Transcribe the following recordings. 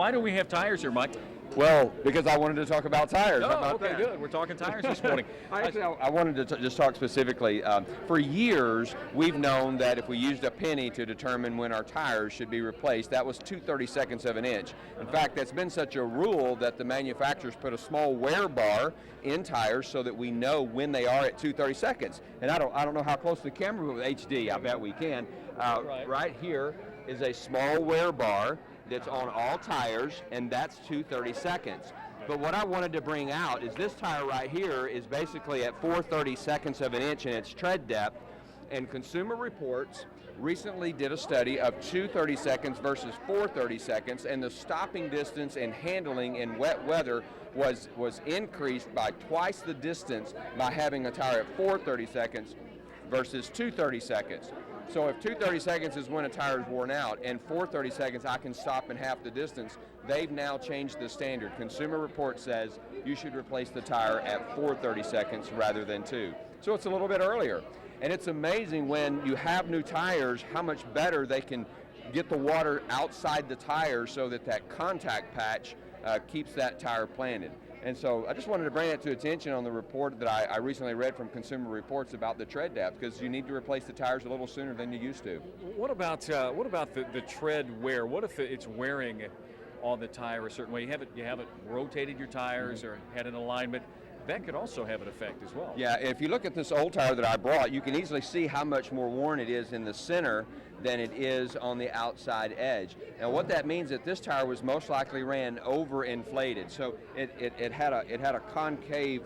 Why do we have tires here, Mike? Well, because I wanted to talk about tires. How Oh, about okay, that? good. We're talking tires this morning. I wanted to just talk specifically. For years, we've known that if we used a penny to determine when our tires should be replaced, that was 2/32 of an inch. In fact, that's been such a rule that the manufacturers put a small wear bar in tires so that we know when they are at 2/32. And I don't know how close the camera, but with HD, I bet we can. Right here is a small wear bar that's on all tires, and that's 2/32. But what I wanted to bring out is this tire right here is basically at 4/32 of an inch in its tread depth, and Consumer Reports recently did a study of 2/32 versus 4/32, and the stopping distance and handling in wet weather was increased by twice the distance by having a tire at 4/32 versus 2/32. So if 2/32 is when a tire is worn out and 4/32 I can stop in half the distance, they've now changed the standard. Consumer Report says you should replace the tire at 4/32 rather than 2. So it's a little bit earlier. And it's amazing when you have new tires how much better they can get the water outside the tire so that that contact patch keeps that tire planted. And so I just wanted to bring that to attention on the report that I recently read from Consumer Reports about the tread depth, because you need to replace the tires a little sooner than you used to. What about the tread wear? What if it's wearing on the tire a certain way? You haven't rotated your tires or had an alignment. That could also have an effect as well. Yeah, if you look at this old tire that I brought, you can easily see how much more worn it is in the center than it is on the outside edge. Now what that means is that this tire was most likely ran overinflated. So it had a concave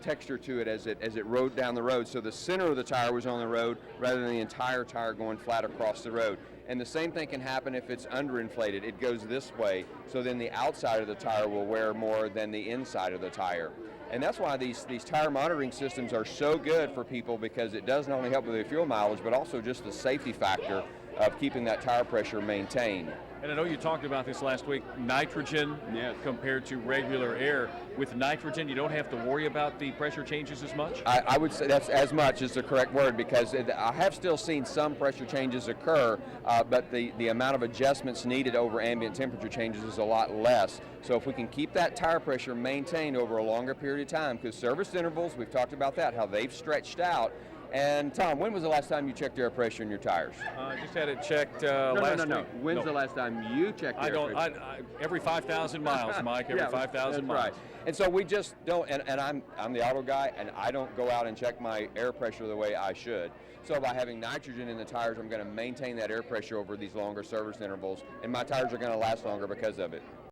texture to it as it rode down the road. So the center of the tire was on the road rather than the entire tire going flat across the road. And the same thing can happen if it's underinflated. It goes this way, so then the outside of the tire will wear more than the inside of the tire. And that's why these tire monitoring systems are so good for people, because it does not only help with the fuel mileage, but also just the safety factor of keeping that tire pressure maintained. And I know you talked about this last week, nitrogen compared to regular air. With nitrogen, you don't have to worry about the pressure changes as much? I would say that's as much is the correct word, because I have still seen some pressure changes occur, but the amount of adjustments needed over ambient temperature changes is a lot less. So if we can keep that tire pressure maintained over a longer period of time, because service intervals, we've talked about that, how they've stretched out. And Tom, when was the last time you checked air pressure in your tires? I just had it checked last week. When's the last time you checked air pressure? Every 5,000 miles, Mike, every 5,000 miles. Right. And so we just don't, and I'm the auto guy, and I don't go out and check my air pressure the way I should. So by having nitrogen in the tires, I'm going to maintain that air pressure over these longer service intervals, and my tires are going to last longer because of it.